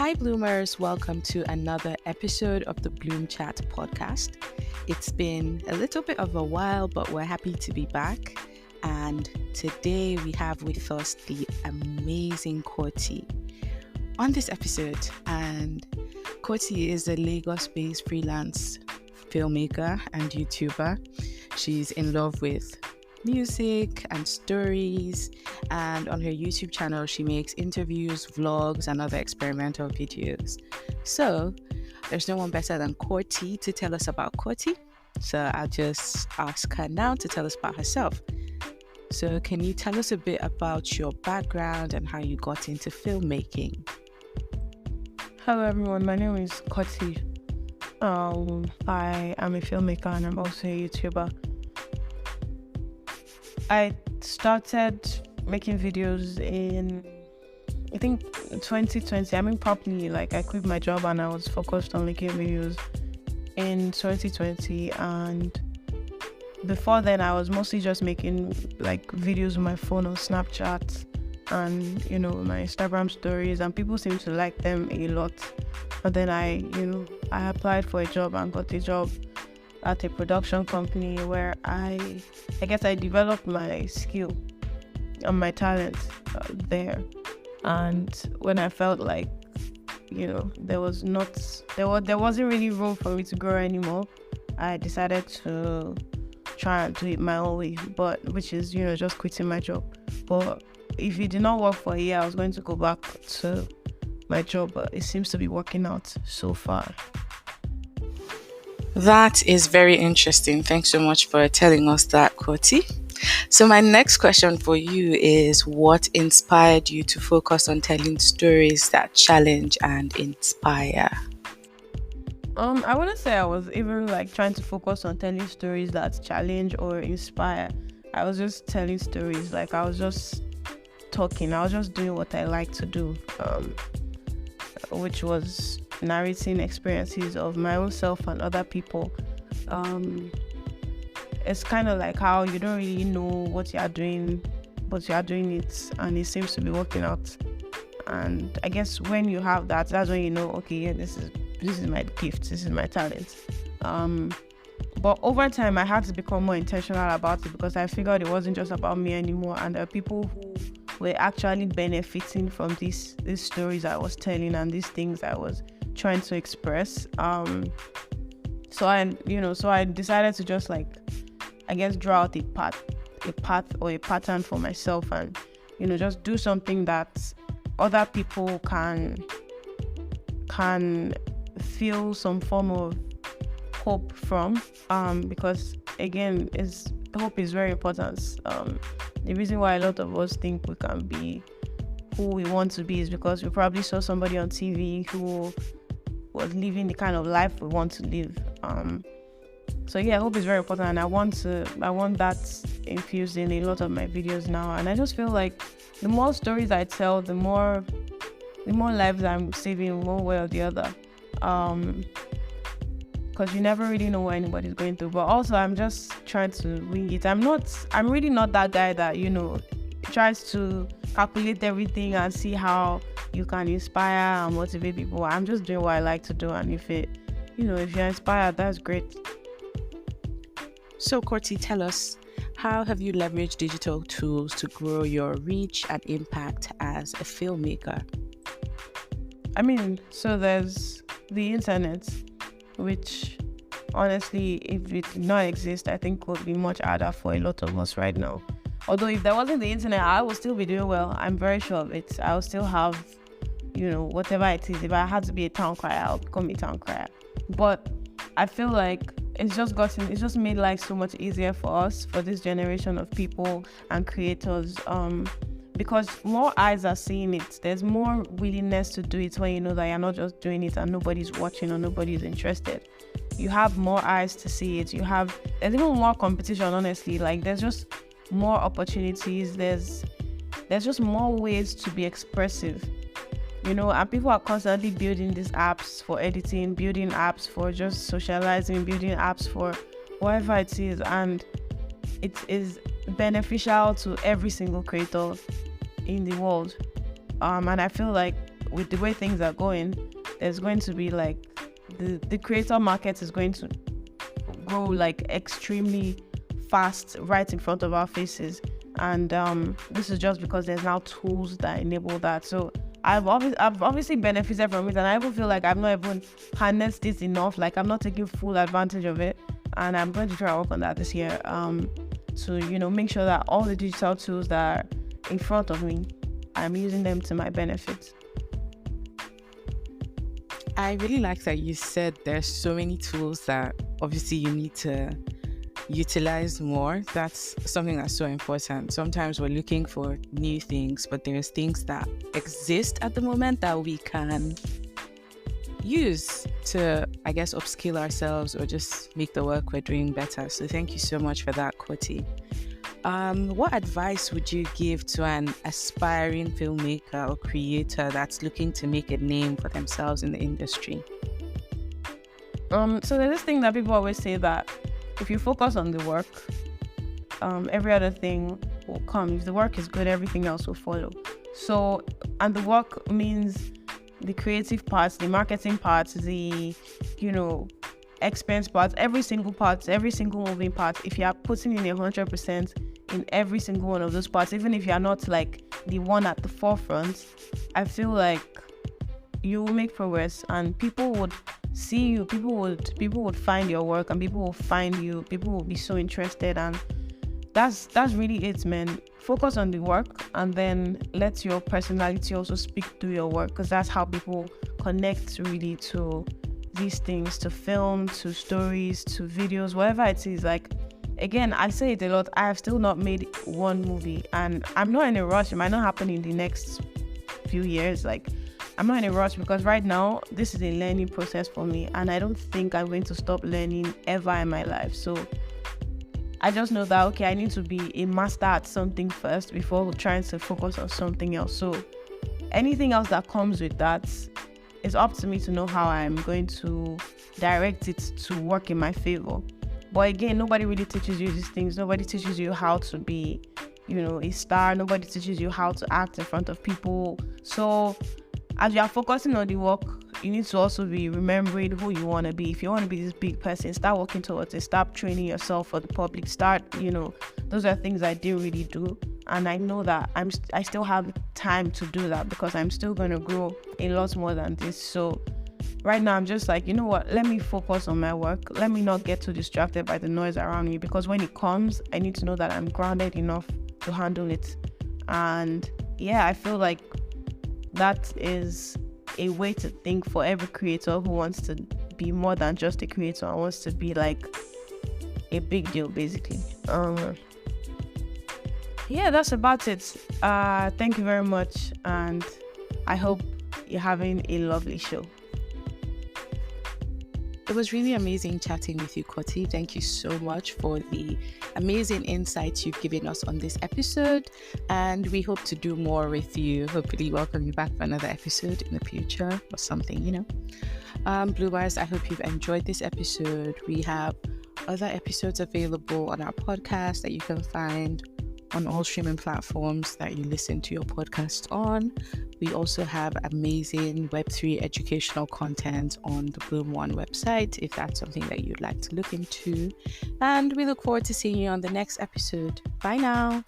Hi, Bloomers. Welcome to another episode of the Bloom Chat podcast. It's been a little bit of a while, but we're happy to be back. And today we have with us the amazing Korty on this episode. And Korty is a Lagos-based freelance filmmaker and YouTuber. She's in love with music and stories, and on her YouTube channel she makes interviews, vlogs and other experimental videos. So there's no one better than Korty to tell us about Korty, so I'll just ask her now to tell us about herself. So can you tell us a bit about your background and how you got into filmmaking? Hello everyone, my name is Korty. I am a filmmaker and I'm also a YouTuber. I started making videos in, I think, 2020. Properly, I quit my job and I was focused on making videos in 2020. And before then, I was mostly just making videos on my phone on Snapchat and, my Instagram stories. And people seem to like them a lot. But then I applied for a job and got a job at a production company where I guess I developed my skill and my talent there. And when I felt like there wasn't really room for me to grow anymore, I decided to try and do it my own way, but which is just quitting my job. But if it did not work for a year, I was going to go back to my job, but it seems to be working out so far. That is very interesting. Thanks so much for telling us that, Korty. So my next question for you is, what inspired you to focus on telling stories that challenge and inspire? I wouldn't say I was even trying to focus on telling stories that challenge or inspire. I was just telling stories. I was just talking. I was just doing what I like to do, which was narrating experiences of my own self and other people. It's kind of like how you don't really know what you are doing, but you are doing it and it seems to be working out. And I guess when you have that, that's when you know, okay, yeah, this is my gift, this is my talent. But over time I had to become more intentional about it, because I figured it wasn't just about me anymore, and there are people who were actually benefiting from these stories I was telling and these things I was trying to express. So I decided to just draw out a path or a pattern for myself, and just do something that other people can feel some form of hope from, because again, hope is very important. The reason why a lot of us think we can be who we want to be is because we probably saw somebody on TV who was living the kind of life we want to live. So yeah, hope is very important, and I want that infused in a lot of my videos now. And I just feel like the more stories I tell, the more lives I'm saving one way or the other. Because you never really know what anybody's going through. But also, I'm just trying to wing it. I'm really not that guy that tries to calculate everything and see how you can inspire and motivate people. I'm just doing what I like to do, and if you're inspired, that's great. So Korty, tell us, how have you leveraged digital tools to grow your reach and impact as a filmmaker? So there's the internet, which honestly, if it did not exist, I think would be much harder for a lot of us right now. Although if there wasn't the internet, I would still be doing well. I'm very sure of it. I will still have, whatever it is. If I had to be a town crier, I'll become a town crier. But I feel like it's just made life so much easier for us, for this generation of people and creators, because more eyes are seeing it. There's more willingness to do it when you know that you're not just doing it and nobody's watching or nobody's interested. You have more eyes to see it. There's even more competition, honestly. There's just more opportunities. There's just more ways to be expressive. And people are constantly building these apps for editing, building apps for just socializing, building apps for whatever it is, and it is beneficial to every single creator in the world. And I feel like with the way things are going, there's going to be like the creator market is going to grow like extremely fast right in front of our faces. And this is just because there's now tools that enable that. So I've obviously benefited from it, and I even feel like I've not even harnessed this enough. Like I'm not taking full advantage of it, and I'm going to try to work on that this year. To make sure that all the digital tools that are in front of me, I'm using them to my benefit. I really like that you said there's so many tools that obviously you need to utilize more. That's something that's so important. Sometimes we're looking for new things, but there's things that exist at the moment that we can use to, I guess, upskill ourselves or just make the work we're doing better. So thank you so much for that, Korty. What advice would you give to an aspiring filmmaker or creator that's looking to make a name for themselves in the industry? So there's this thing that people always say, that if you focus on the work, every other thing will come. If the work is good, everything else will follow. So, and the work means the creative parts, the marketing parts, the, expense parts, every single moving part. If you are putting in 100% in every single one of those parts, even if you are not like the one at the forefront, I feel like you will make progress, and people would see you, people would find your work, and people will find you, people will be so interested. And that's really it, man. Focus on the work, and then let your personality also speak through your work, because that's how people connect really to these things, to film, to stories, to videos, whatever it is. Like, again, I say it a lot, I have still not made one movie, and I'm not in a rush. It might not happen in the next few years. Like, I'm not in a rush, because right now this is a learning process for me, and I don't think I'm going to stop learning ever in my life. So I just know that, okay, I need to be a master at something first before trying to focus on something else. So anything else that comes with that, it's up to me to know how I'm going to direct it to work in my favor. But again, nobody really teaches you these things. Nobody teaches you how to be, a star. Nobody teaches you how to act in front of people. So as you are focusing on the work, you need to also be remembering who you want to be. If you want to be this big person, start working towards it. Start training yourself for the public. Those are things I didn't really do. And I know that I still have time to do that, because I'm still going to grow a lot more than this. So right now I'm just like, you know what, let me focus on my work. Let me not get too distracted by the noise around me, because when it comes, I need to know that I'm grounded enough to handle it. And yeah, I feel like that is a way to think for every creator who wants to be more than just a creator and wants to be like a big deal, basically. Yeah, that's about it. Thank you very much, and I hope you're having a lovely show. It was really amazing chatting with you, Korty. Thank you so much for the amazing insights you've given us on this episode, and we hope to do more with you. Hopefully welcome you back for another episode in the future or something, Blue Bars, I hope you've enjoyed this episode. We have other episodes available on our podcast that you can find on all streaming platforms that you listen to your podcast on. We also have amazing Web3 educational content on the Bloom One website, if that's something that you'd like to look into. And we look forward to seeing you on the next episode. Bye now.